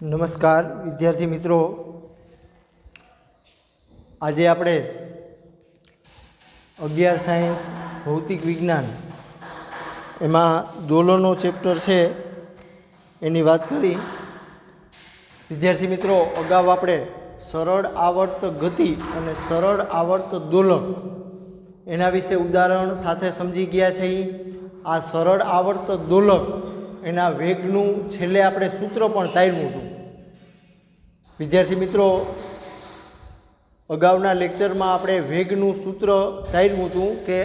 નમસ્કાર વિદ્યાર્થી મિત્રો, આજે આપણે 11 સાયન્સ ભૌતિક વિજ્ઞાન એમાં દોલનો ચેપ્ટર છે એની વાત કરી. વિદ્યાર્થી મિત્રો, અગાઉ આપણે સરળ આવર્ત ગતિ અને સરળ આવર્ત દોલક એના વિશે ઉદાહરણ સાથે સમજી ગયા છે. આ સરળ આવર્ત દોલક એના વેગનું છેલ્લે આપણે સૂત્ર પણ તાર્યું હતું. વિદ્યાર્થી મિત્રો, અગાઉના લેક્ચરમાં આપણે વેગનું સૂત્ર તાર્યું હતું કે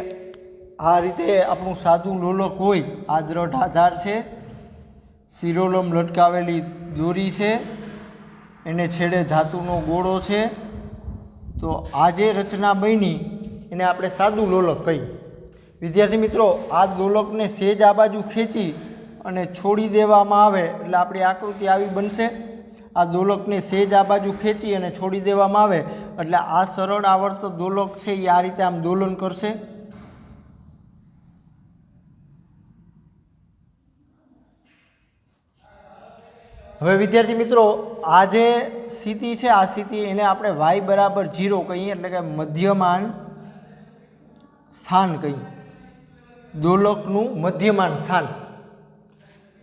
આ રીતે આપણું સાદું લોલક હોય, આ દ્રઢ આધાર છે, શિરોલમ લટકાવેલી દોરી છે, એને છેડે ધાતુનો ગોળો છે. તો આ જે રચના બની એને આપણે સાદું લોલક કહી. વિદ્યાર્થી મિત્રો, આ લોલકને સેજ આ બાજુ ખેંચી અને છોડી દેવામાં આવે એટલે આપણી આકૃતિ આવી બનશે. આ દોલકને સેજ આ બાજુ ખેંચી અને છોડી દેવામાં આવે એટલે આ સરળ આવર્ત દોલક છે એ આ રીતે આમ દોલન કરશે. હવે વિદ્યાર્થી મિત્રો, આ જે સ્થિતિ છે, આ સ્થિતિ એને આપણે y બરાબર 0 કહીએ, એટલે કે મધ્યમાન સ્થાન કહીએ. દોલકનું મધ્યમાન સ્થાન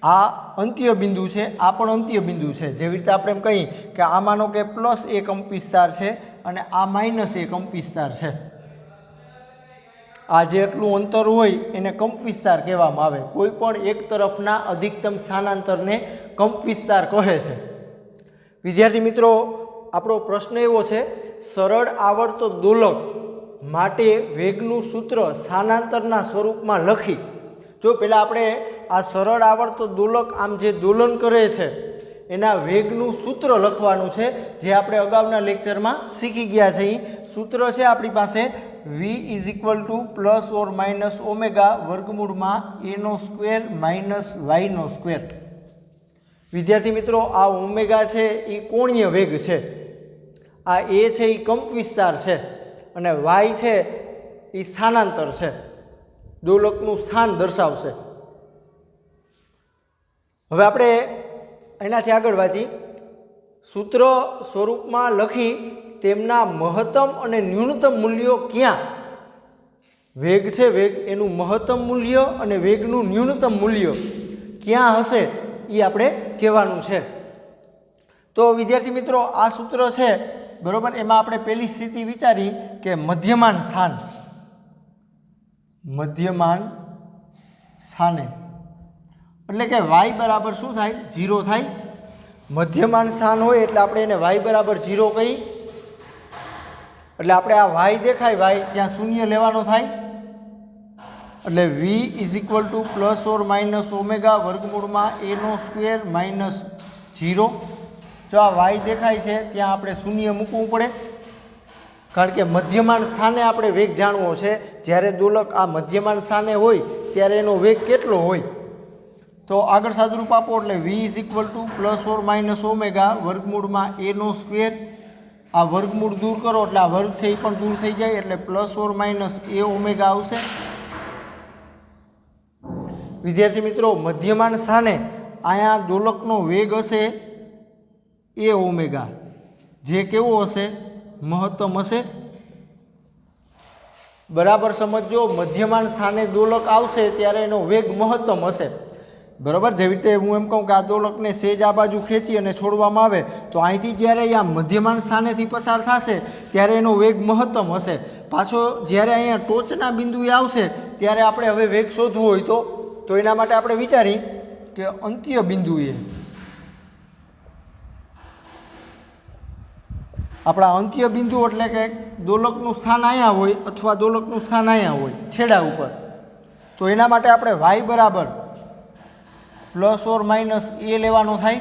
આ અંત્ય બિંદુ છે, આ પણ અંત્ય બિંદુ છે. જેવી રીતે આપણે એમ કહીએ કે આ માનો કે +1 કંપ વિસ્તાર છે અને આ -1 કંપ વિસ્તાર છે. આ જેટલું અંતર હોય એને કંપ વિસ્તાર કહેવામાં આવે. કોઈ પણ એક તરફના અધિકતમ સ્થાનાંતરને કંપ વિસ્તાર કહે છે. વિદ્યાર્થી મિત્રો, આપણો પ્રશ્ન એવો છે, સરળ આવર્ત દોલક માટે વેગનું સૂત્ર સ્થાનાંતરના સ્વરૂપમાં લખી. જો પહેલાં આપણે આ સરળ આવર્ત દોલક આમ જે દોલન કરે છે એના વેગનું સૂત્ર લખવાનું છે, જે આપણે અગાઉના લેક્ચરમાં શીખી ગયા છે. સૂત્ર છે આપણી પાસે v ± ઓમેગા વર્ગમૂળમાં a² - y². વિદ્યાર્થી મિત્રો, આ ઓમેગા છે એ કોણીય વેગ છે, આ a છે એ કંપ વિસ્તાર છે અને y છે એ સ્થાનાંતર છે, દોલકનું સ્થાન દર્શાવશે. હવે આપણે એનાથી આગળ વાંચી. સૂત્ર સ્વરૂપમાં લખી તેમના મહત્તમ અને ન્યૂનતમ મૂલ્યો ક્યાં? વેગ છે, વેગ એનું મહત્તમ મૂલ્ય અને વેગનું ન્યૂનતમ મૂલ્ય ક્યાં હશે એ આપણે કહેવાનું છે. તો વિદ્યાર્થી મિત્રો, આ સૂત્ર છે બરાબર, એમાં આપણે પહેલી સ્થિતિ વિચારી કે મધ્યમાન સ્થાન, મધ્યમાન સ્થાને એટલે કે y બરાબર શું થાય? 0 થાય. મધ્યમાન સ્થાન હોય એટલે આપણે એને y બરાબર 0 કહી. એટલે આપણે આ y દેખાય, y ત્યાં શૂન્ય લેવાનો થાય. એટલે v ± ઓમેગા વર્ગમૂળમાં a² - 0. જો આ y દેખાય છે ત્યાં આપણે શૂન્ય મૂકવું પડે, કારણ કે મધ્યમાન સ્થાને આપણે વેગ જાણવો છે. જ્યારે દોલક આ મધ્યમાન સ્થાને હોય ત્યારે એનો વેગ કેટલો હોય? તો આગળ સાદુરૂપ આપો એટલે v ± ઓમેગા વર્ગમૂળમાં a². આ વર્ગમૂળ દૂર કરો એટલે આ વર્ગ છે એ પણ દૂર થઈ જાય, એટલે ± a ઓમેગા આવશે. વિદ્યાર્થી મિત્રો, મધ્યમાન સ્થાને અહીંયા દોલકનો વેગ હશે a ઓમેગા, જે કેવો હશે? મહત્તમ હશે. બરાબર સમજો, મધ્યમાન સ્થાને દોલક આવશે ત્યારે એનો વેગ મહત્તમ હશે. બરાબર. જેવી રીતે હું એમ કહું કે આ દોલકને સેજ આ બાજુ ખેંચી અને છોડવામાં આવે તો અહીંથી જ્યારે આ મધ્યમાન સ્થાનેથી પસાર થશે ત્યારે એનો વેગ મહત્તમ હશે. પાછો જ્યારે અહીંયા ટોચના બિંદુએ આવશે ત્યારે આપણે હવે વેગ શોધવો હોય તો એના માટે આપણે વિચારી કે અંત્ય બિંદુએ આપણા અંત્ય બિંદુ એટલે કે દોલકનું સ્થાન અહીંયા હોય અથવા દોલકનું સ્થાન અહીંયા હોય છેડા ઉપર. તો એના માટે આપણે y બરાબર ± a લેવાનો થાય.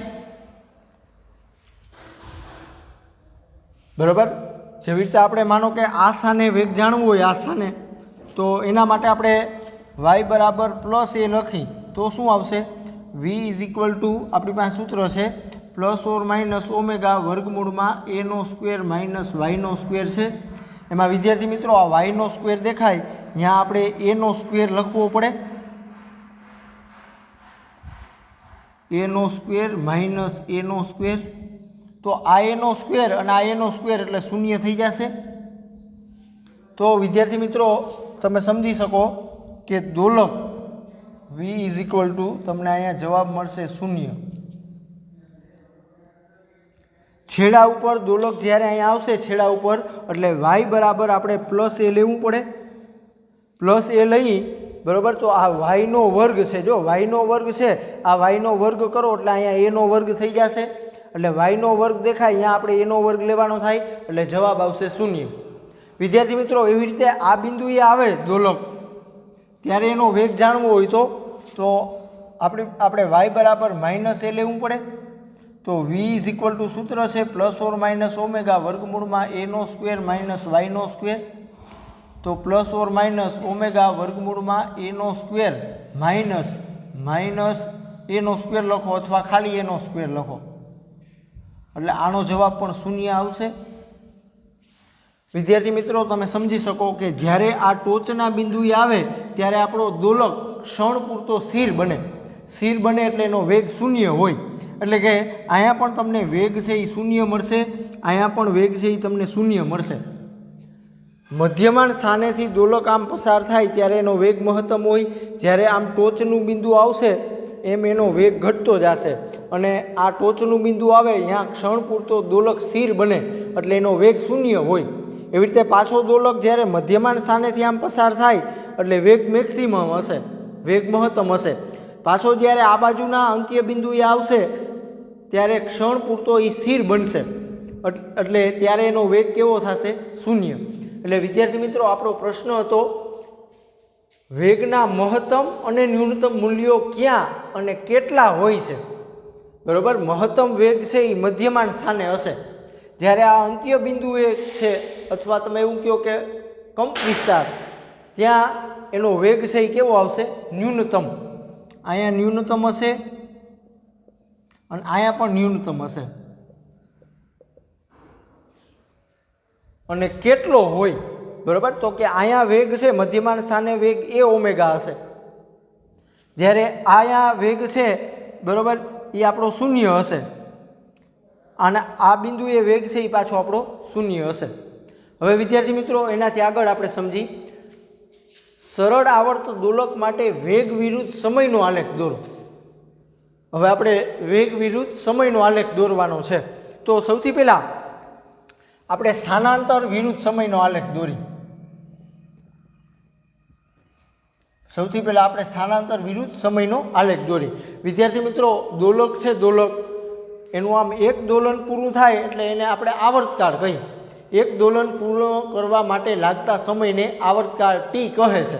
બરાબર. જેવી રીતે આપણે માનો કે આ સ્થાને વેગ જાણવું હોય, આ સ્થાને, તો એના માટે આપણે y બરાબર +a લખી તો શું આવશે? v આપણી પાસે સૂત્ર છે ± ઓમેગા વર્ગમૂળમાં a² - y² છે. એમાં વિદ્યાર્થી મિત્રો, આ y² દેખાય, ત્યાં આપણે a² લખવો પડે. એનો સ્ક્વેર માઇનસ એનો સ્ક્વેર, તો આ એનો સ્ક્વેર અને આ એનો સ્ક્વેર એટલે શૂન્ય થઈ જશે. તો વિદ્યાર્થી મિત્રો તમે સમજી શકો કે દોલક v ઇઝ ઇક્વલ ટુ તમને અહીંયા જવાબ મળશે શૂન્ય. છેડા ઉપર દોલક જ્યારે અહીંયા આવશે છેડા ઉપર એટલે y બરાબર આપણે પ્લસ એ લેવું પડે. પ્લસ એ લઈ બરાબર, તો આ વાયનો વર્ગ છે, જો વાયનો વર્ગ છે, આ વાયનો વર્ગ કરો એટલે અહીંયા એનો વર્ગ થઈ જશે. એટલે વાયનો વર્ગ દેખાય અહીંયા આપણે એનો વર્ગ લેવાનો થાય એટલે જવાબ આવશે શૂન્ય. વિદ્યાર્થી મિત્રો એવી રીતે આ બિંદુએ આવે દોલક ત્યારે એનો વેગ જાણવો હોય તો આપણે વાય બરાબર માઇનસ એ લેવું પડે. તો v ઇઝ ઇક્વલ ટુ સૂત્ર છે પ્લસ ઓર માઇનસ ઓમેગા વર્ગમૂળમાં એનો સ્ક્વેર માઇનસ વાયનો સ્ક્વેર. તો પ્લસ ઓર માઇનસ ઓમેગા વર્ગમૂળમાં એનો સ્ક્વેર માઇનસ એનો સ્ક્વેર લખો અથવા ખાલી એનો સ્ક્વેર લખો એટલે આનો જવાબ પણ શૂન્ય આવશે. વિદ્યાર્થી મિત્રો તમે સમજી શકો કે જ્યારે આ ટોચના બિંદુએ આવે ત્યારે આપણો દોલક ક્ષણ પૂરતો સ્થિર બને. સ્થિર બને એટલે એનો વેગ શૂન્ય હોય. એટલે કે અહીંયા પણ તમને વેગ છે એ શૂન્ય મળશે, અહીંયા પણ વેગ છે એ તમને શૂન્ય મળશે. મધ્યમાન સ્થાનેથી દોલક આમ પસાર થાય ત્યારે એનો વેગ મહત્તમ હોય. જ્યારે આમ ટોચનું બિંદુ આવશે એમ એનો વેગ ઘટતો જશે અને આ ટોચનું બિંદુ આવે અહીંયા ક્ષણ પૂરતો દોલક સ્થિર બને એટલે એનો વેગ શૂન્ય હોય. એવી રીતે પાછો દોલક જ્યારે મધ્યમાન સ્થાનેથી આમ પસાર થાય એટલે વેગ મેક્સિમમ હશે, વેગ મહત્તમ હશે. પાછો જ્યારે આ બાજુના અંકીય બિંદુએ આવશે ત્યારે ક્ષણ પૂરતો એ સ્થિર બનશે એટલે ત્યારે એનો વેગ કેવો થશે? શૂન્ય. એટલે વિદ્યાર્થી મિત્રો આપણો પ્રશ્ન હતો વેગના મહત્તમ અને ન્યૂનતમ મૂલ્યો ક્યાં અને કેટલા હોય છે. બરાબર, મહત્તમ વેગ છે એ મધ્યમાન સ્થાને હશે. જ્યારે આ અંત્ય બિંદુ છે અથવા તમે એવું કહો કે કંપ વિસ્તાર, ત્યાં એનો વેગ છે એ કેવો આવશે? ન્યૂનતમ. અહીંયા ન્યૂનતમ હશે અને અહીંયા પણ ન્યૂનતમ હશે. અને કેટલો હોય? બરાબર, તો કે અહીંયા વેગ છે મધ્યમાન સ્થાને વેગ એ ઓમેગા હશે. જ્યારે અહીંયા વેગ છે બરાબર એ આપણો શૂન્ય હશે અને આ બિંદુએ વેગ છે એ પાછો આપણો શૂન્ય હશે. હવે વિદ્યાર્થી મિત્રો એનાથી આગળ આપણે સમજી સરળ આવર્ત દોલક માટે વેગ વિરુદ્ધ સમયનો આલેખ દોરો. હવે આપણે વેગ વિરુદ્ધ સમયનો આલેખ દોરવાનો છે. તો સૌથી પહેલાં આપણે સ્થાનાંતર વિરુદ્ધ સમયનો આલેખ દોરી. સૌથી પહેલાં આપણે સ્થાનાંતર વિરુદ્ધ સમયનો આલેખ દોરી. વિદ્યાર્થી મિત્રો દોલક છે, દોલક એનું આમ એક દોલન પૂરું થાય એટલે એને આપણે આવર્તકાળ કહીએ. એક દોલન પૂર્ણ કરવા માટે લાગતા સમયને આવર્તકાળ ટી કહે છે.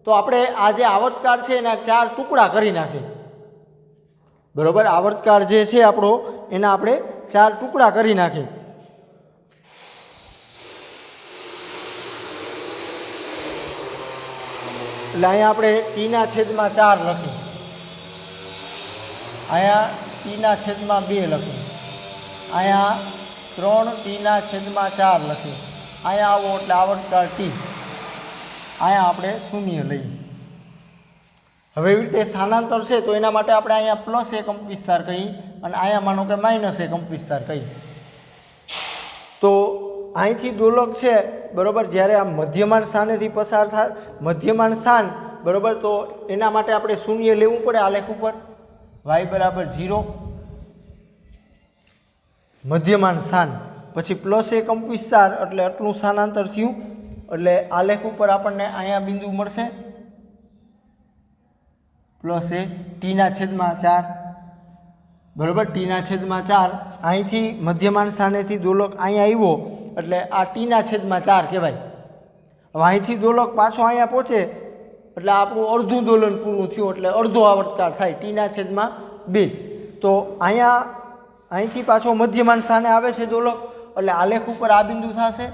તો આપણે આ જે આવર્તકાળ છે એના 4 ટુકડા કરી નાખીએ. બરાબર, આવર્તકાળ જે છે આપણો એના આપણે 4 ટુકડા કરી નાખીએ. એટલે અહીંયા આપણે ટીના છેદમાં 4 લખીએ, અહીંયા ટીના છેદમાં 2 લખીએ, અહીંયા 3 ટીના છેદમાં 4 લખીએ, અહીંયા આવો એટલે આવર્તકાળ ટી, અહીંયા આપણે શૂન્ય લઈએ. હવે એવી રીતે સ્થાનાંતર છે તો એના માટે આપણે અહીંયા પ્લસ એક કંપ વિસ્તાર કહીએ અને અહીંયા માનો કે માઇનસ એક કંપ વિસ્તાર કહીએ. તો અહીંથી દોલક છે બરાબર, જ્યારે આ મધ્યમાન સ્થાનેથી પસાર થાય મધ્યમાન સ્થાન બરાબર, તો એના માટે આપણે શૂન્ય લેવું પડે આલેખ ઉપર. y બરાબર 0 મધ્યમાન સ્થાન, પછી પ્લસ એક કંપ વિસ્તાર એટલે આટલું સ્થાનાંતર થયું એટલે આલેખ ઉપર આપણને અહીંયા બિંદુ મળશે પ્લસ એ ટીના છેદમાં 4 બરાબર, ટીના છેદમાં 4. અહીંથી મધ્યમાન સ્થાનેથી દોલક અહીંયા આવ્યો એટલે આ ટીના છેદમાં 4 કહેવાય. હવે અહીંથી દોલક પાછો અહીંયા પહોંચે એટલે આપણું અડધું દોલન પૂરું થયું એટલે અડધો આવર્તકાળ થાય ટીના છેદમાં 2. તો અહીંથી પાછો મધ્યમાન સ્થાને આવે છે દોલક એટલે આલેખ ઉપર આ બિંદુ થશે.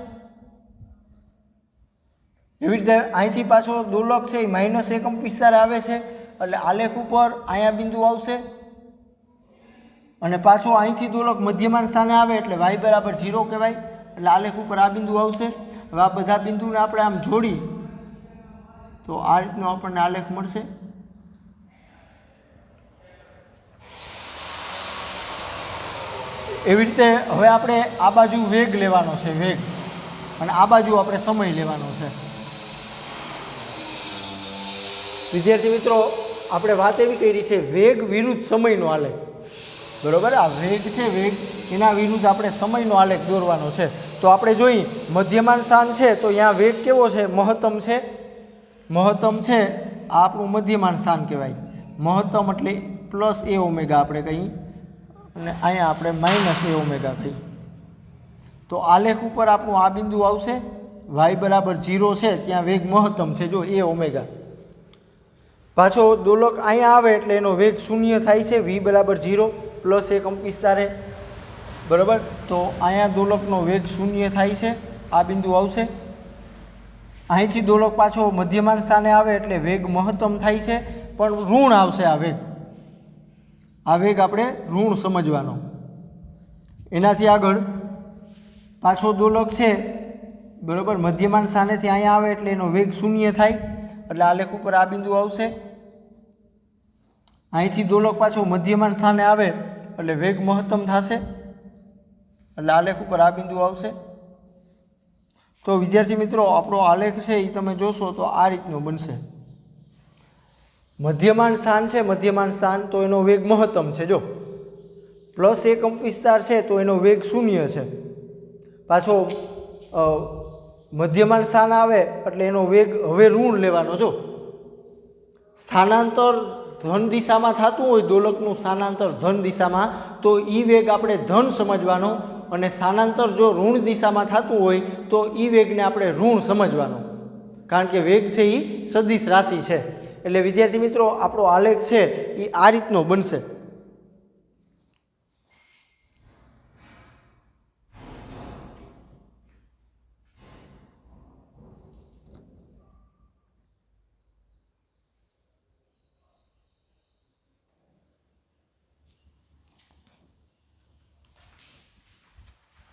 એવી રીતે અહીંથી પાછો દોલક છે એ માઇનસ એક કંપ વિસ્તાર આવે છે એટલે આલેખ ઉપર અહીંયા બિંદુ આવશે અને પાછો અહીંથી દોલક મધ્યમાન સ્થાને આવે એટલે y બરાબર 0 કહેવાય એટલે આલેખ ઉપર આ બિંદુ આવશે. હવે આ બધા બિંદુને આપણે આમ જોડી તો આ રીતનો આપણને આલેખ મળશે. એવી રીતે હવે આપણે આ બાજુ વેગ લેવાનો છે, વેગ, અને આ બાજુ આપણે સમય લેવાનો છે. વિદ્યાર્થી મિત્રો, આપણે વાત એવી કરી છે વેગ વિરુદ્ધ સમયનો આલેખ. બરાબર, આ વેગ છે, વેગ એના વિરુદ્ધ આપણે સમયનો આલેખ દોરવાનો છે. તો આપણે જોઈએ મધ્યમાન સ્થાન છે તો અહીંયા વેગ કેવો છે? મહત્તમ છે. મહત્તમ છે આ આપણું મધ્યમાન સ્થાન કહેવાય. મહત્તમ એટલે પ્લસ એ ઓમેગા આપણે કહીએ, અને અહીંયા આપણે માઇનસ એ ઓમેગા કહીએ. તો આલેખ ઉપર આપણું આ બિંદુ આવશે, વાય બરાબર 0 છે ત્યાં વેગ મહત્તમ છે, જો એ ઓમેગા. પાછો દોલક અહીંયા આવે એટલે એનો વેગ શૂન્ય થાય છે, v બરાબર 0 પ્લસ એ કંપવિસ્તારે. બરાબર, તો અહીંયા દોલકનો વેગ શૂન્ય થાય છે, આ બિંદુ આવશે. અહીંથી દોલક પાછો મધ્યમાન સ્થાને આવે એટલે વેગ મહત્તમ થાય છે, પણ ઋણ આવશે આ વેગ. આ વેગ આપણે ઋણ સમજવાનો. એનાથી આગળ પાછો દોલક છે, બરાબર, મધ્યમાન સ્થાનેથી અહીંયા આવે એટલે એનો વેગ શૂન્ય થાય, એટલે આલેખ ઉપર આ બિંદુ આવશે. અહીંથી દોલક પાછો મધ્યમાન સ્થાને આવે એટલે વેગ મહત્તમ થશે, એટલે આલેખ ઉપર આ બિંદુ આવશે. તો વિદ્યાર્થી મિત્રો, આપણો આલેખ છે એ તમે જોશો તો આ રીતનો બનશે. મધ્યમાન સ્થાન છે, મધ્યમાન સ્થાન તો એનો વેગ મહત્તમ છે, જો પ્લસ એ કંપવિસ્તાર છે તો એનો વેગ શૂન્ય છે. પાછો મધ્યમાન સ્થાન આવે એટલે એનો વેગ હવે ઋણ લેવાનો. જો સ્થાનાંતર ધન દિશામાં થતું હોય, દોલકનું સ્થાનાંતર ધન દિશામાં, તો એ વેગ આપણે ધન સમજવાનો, અને સ્થાનાંતર જો ઋણ દિશામાં થતું હોય તો એ વેગને આપણે ઋણ સમજવાનો, કારણ કે વેગ છે એ સદિશ રાશિ છે. એટલે વિદ્યાર્થી મિત્રો, આપણો આલેખ છે એ આ રીતનો બનશે.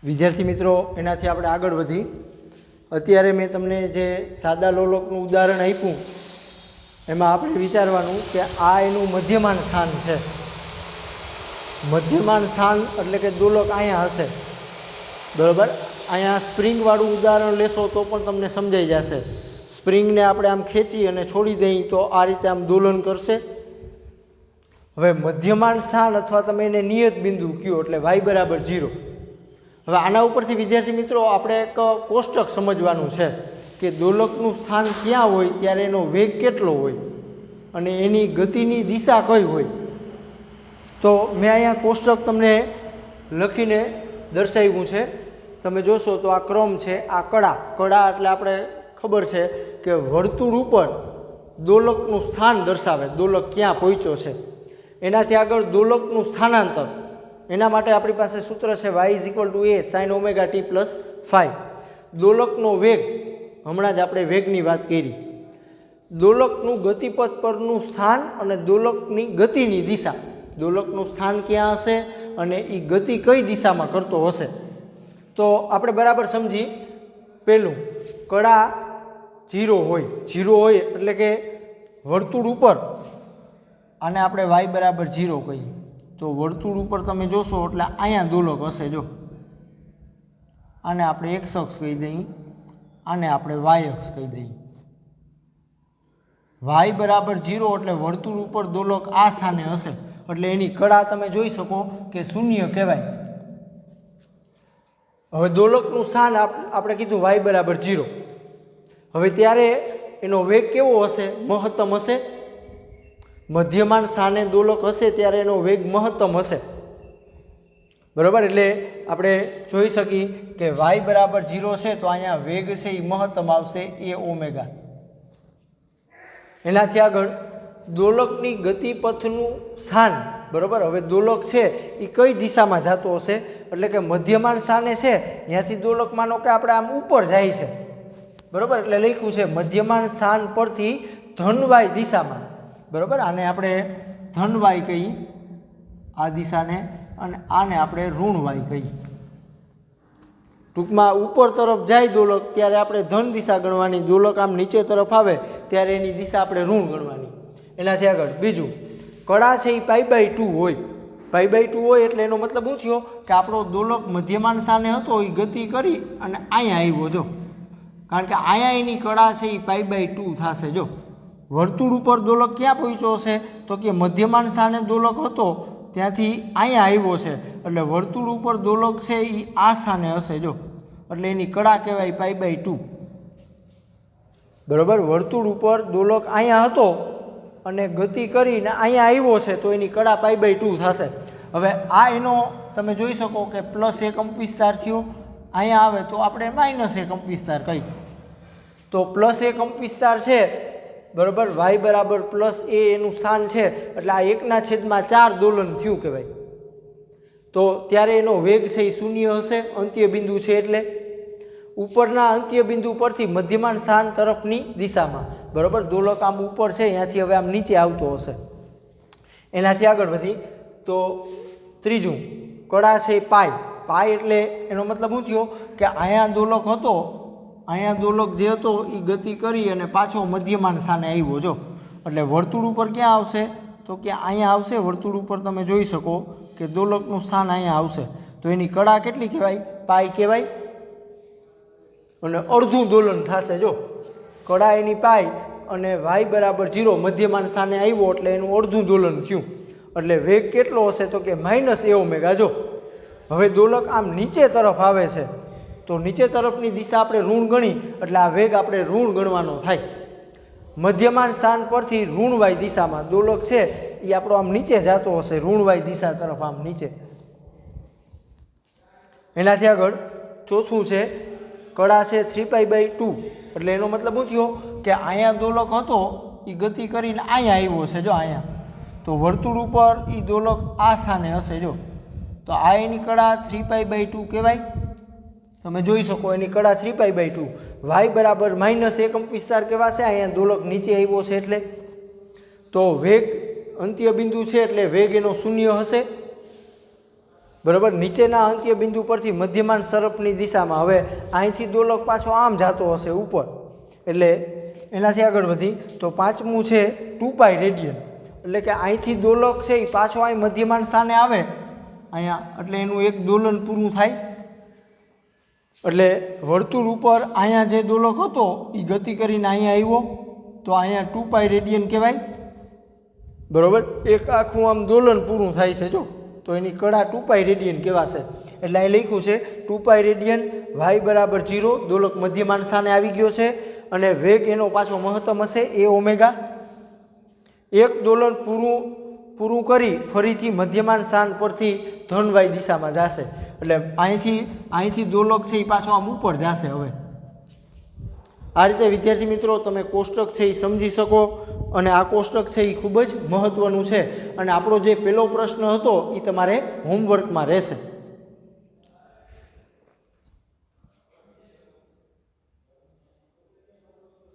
વિદ્યાર્થી મિત્રો, એનાથી આપણે આગળ વધી. અત્યારે મેં તમને જે સાદા લોલકનું ઉદાહરણ આપ્યું એમાં આપણે વિચારવાનું કે આ એનું મધ્યમાન સ્થાન છે. મધ્યમાન સ્થાન એટલે કે દોલક અહીંયા હશે, બરાબર. અહીંયા સ્પ્રિંગવાળું ઉદાહરણ લેશો તો પણ તમને સમજાઈ જશે. સ્પ્રિંગને આપણે આમ ખેંચી અને છોડી દઈએ તો આ રીતે આમ દોલન કરશે. હવે મધ્યમાન સ્થાન અથવા તમે એને નિયત બિંદુ કહો એટલે y બરાબર 0. હવે આના ઉપરથી વિદ્યાર્થી મિત્રો આપણે એક કોષ્ટક સમજવાનું છે કે દોલકનું સ્થાન ક્યાં હોય ત્યારે એનો વેગ કેટલો હોય અને એની ગતિની દિશા કઈ હોય. તો મેં અહીંયા કોષ્ટક તમને લખીને દર્શાવ્યું છે. તમે જોશો તો આ ક્રમ છે, આ કડા. કડા એટલે આપણે ખબર છે કે વર્તુળ ઉપર દોલકનું સ્થાન દર્શાવે, દોલક ક્યાં પહોંચ્યો છે. એનાથી આગળ દોલકનું સ્થાનાંતર, એના માટે આપણી પાસે સૂત્ર છે y = a sin omega t + 5. દોલકનો વેગ, હમણાં જ આપણે વેગની વાત કરી. દોલકનું ગતિપથ પરનું સ્થાન અને દોલકની ગતિની દિશા. દોલકનું સ્થાન ક્યાં હશે અને એ ગતિ કઈ દિશામાં કરતો હશે. તો આપણે બરાબર સમજી. પહેલું, કડા 0 હોય. 0 હોય એટલે કે વર્તુળ ઉપર, આને આપણે y બરાબર 0 કહીએ. તો વર્તુળ ઉપર તમે જોશો એટલે અહીંયા દોલક હશે. જો આને આપણે x અક્ષ કહી દઈએ, આને આપણે y અક્ષ કહી દઈએ. y બરાબર 0 એટલે વર્તુળ ઉપર દોલક આ સ્થાને હશે, એટલે એની કડા તમે જોઈ શકો કે શૂન્ય કહેવાય. હવે દોલકનું સ્થાન આપણે કીધું y બરાબર 0. હવે ત્યારે એનો વેગ કેવો હશે? મહત્તમ હશે. મધ્યમાન સ્થાને દોલક હશે ત્યારે એનો વેગ મહત્તમ હશે, બરાબર. એટલે આપણે જોઈ શકીએ કે y બરાબર 0 છે તો અહીંયા વેગ છે એ મહત્તમ આવશે, એ ઓમેગા. એનાથી આગળ દોલકની ગતિપથનું સ્થાન, બરાબર. હવે દોલક છે એ કઈ દિશામાં જતો હશે એટલે કે મધ્યમાન સ્થાને છે ત્યાંથી દોલક માનો કે આપણે આમ ઉપર જાય છે, બરાબર. એટલે લખ્યું છે મધ્યમાન સ્થાન પરથી ધન y દિશામાં, બરાબર. આને આપણે ધન y કહીએ આ દિશાને, અને આને આપણે ઋણ y કહીએ. ટૂંકમાં ઉપર તરફ જાય દોલક ત્યારે આપણે ધન દિશા ગણવાની, દોલક આમ નીચે તરફ આવે ત્યારે એની દિશા આપણે ઋણ ગણવાની. એનાથી આગળ બીજું, કડા છે એ π/2 હોય. π/2 હોય એટલે એનો મતલબ શું થયો કે આપણો દોલક મધ્યમાન સ્થાને હતો એ ગતિ કરી અને અહીંયા આવ્યો જો, કારણ કે અહીંયા એની કળા છે એ π/2 થશે. જો વર્તુળ ઉપર દોલક ક્યાં પહોંચ્યો છે તો કે મધ્યમાન સ્થાને દોલક હતો ત્યાંથી અહીંયા આવ્યો છે, એટલે વર્તુળ ઉપર દોલક છે એ આ સ્થાને હશે જો, એટલે એની કળા કહેવાય π/2. બરાબર. વર્તુળ ઉપર દોલક અહીંયા હતો અને ગતિ કરીને અહીંયા આવ્યો છે તો એની કળા π/2 થશે. હવે આ એનો તમે જોઈ શકો કે +1 કંપ વિસ્તાર થયો, અહીંયા આવે તો આપણે -1 કંપ વિસ્તાર કહી, તો +1 કંપ વિસ્તાર છે બરાબર. y બરાબર +a એનું સ્થાન છે એટલે આ 1/4 દોલન થયું કહેવાય. તો ત્યારે એનો વેગ છે એ શૂન્ય હશે, અંત્ય બિંદુ છે એટલે ઉપરના અંત્ય બિંદુ પરથી મધ્યમાન સ્થાન તરફની દિશામાં. બરાબર. દોલક આમ ઉપર છે અહીંયાથી હવે આમ નીચે આવતો હશે. એનાથી આગળ વધી તો ત્રીજું કળા છે પાઈ એટલે એનો મતલબ શું થયો કે અહીંયા દોલક હતો, અહીંયા દોલક જે હતો એ ગતિ કરી અને પાછો મધ્યમાન સ્થાને આવ્યો જો, એટલે વર્તુળ ઉપર ક્યાં આવશે તો કે અહીંયા આવશે. વર્તુળ ઉપર તમે જોઈ શકો કે દોલકનું સ્થાન અહીંયા આવશે, તો એની કળા કેટલી કહેવાય? પાઈ કહેવાય. અને અડધું દોલન થશે જો, કળા એની પાઈ અને y બરાબર 0 મધ્યમાન સ્થાને આવ્યો એટલે એનું અડધું દોલન થયું, એટલે વેગ કેટલો હશે તો કે -a જો. હવે દોલક આમ નીચે તરફ આવે છે તો નીચે તરફની દિશા આપણે ઋણ ગણી એટલે આ વેગ આપણે ઋણ ગણવાનો થાય. મધ્યમાન સ્થાન પરથી ઋણ y દિશામાં દોલક છે એ આપણો આમ નીચે જતો હશે, ઋણ y દિશા તરફ આમ નીચે. એનાથી આગળ ચોથું છે કળા છે 3π/2, એટલે એનો મતલબ શું થયો કે અહીંયા દોલક હતો એ ગતિ કરીને અહીંયા આવ્યો છે જો, અહીંયા તો વર્તુળ ઉપર એ દોલક આ સ્થાને હશે જો, તો આ એની કળા 3π/2 કહેવાય. તમે જોઈ શકો એની કળા 3π/2. y બરાબર -1 કંપ વિસ્તાર કહેવાશે, અહીંયા દોલક નીચે આવ્યો છે એટલે. તો વેગ અંત્ય બિંદુ છે એટલે વેગ એનો શૂન્ય હશે. બરાબર. નીચેના અંત્ય બિંદુ પરથી મધ્યમાન તરફની દિશામાં. હવે અહીંથી દોલક પાછો આમ જતો હશે ઉપર, એટલે એનાથી આગળ વધી તો પાંચમું છે 2π રેડિયન, એટલે કે અહીંથી દોલક છે એ પાછો અહીં મધ્યમાન સ્થાને આવે અહીંયા, એટલે એનું એક દોલન પૂરું થાય. એટલે વર્તુળ ઉપર અહીંયા જે દોલક હતો એ ગતિ કરીને અહીંયા આવ્યો તો અહીંયા 2π રેડિયન કહેવાય. બરાબર. એક આખું આમ દોલન પૂરું થાય છે જો, તો એની કળા 2π રેડિયન કહેવાશે. એટલે અહીં લખ્યું છે 2π રેડિયન, y બરાબર 0, દોલક મધ્યમાન સ્થાને આવી ગયો છે અને વેગ એનો પાછો મહત્તમ હશે a. એક દોલન પૂરું કરી ફરીથી મધ્યમાન સ્થાન પરથી ધન y દિશામાં જશે, એટલે અહીંથી દોલક છે એ પાછો આમ ઉપર જશે. હવે આ રીતે વિદ્યાર્થી મિત્રો તમે કોષ્ટક છે એ સમજી શકો, અને આ કોષ્ટક છે એ ખૂબ જ મહત્ત્વનું છે, અને આપણો જે પહેલો પ્રશ્ન હતો એ તમારે હોમવર્કમાં રહેશે.